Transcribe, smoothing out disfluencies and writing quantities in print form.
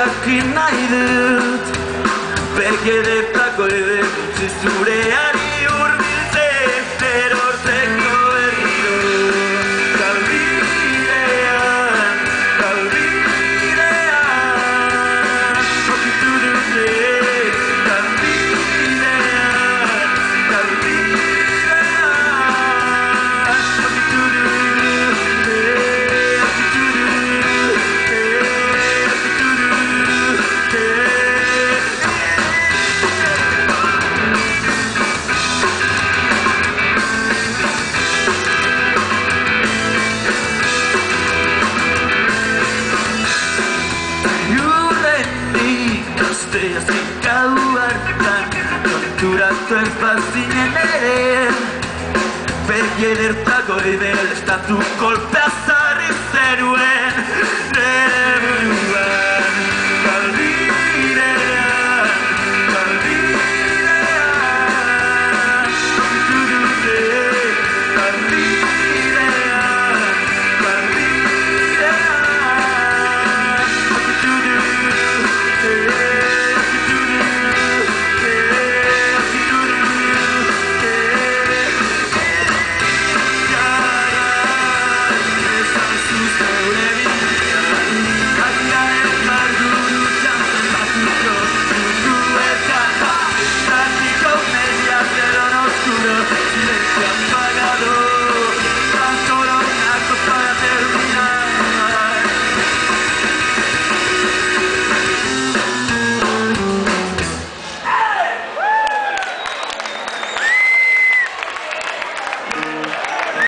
jakin nahi dut Begedetako ere utzi zureari urbiltzen Erortzeko berriro Galbidean, galbidean Okitu dute Galbidean, galbidean Okitu dute, okitu dute Gau hartan konturatu ez bazinen ere Begedertako idea estatu kolpea zarri zeruen Nere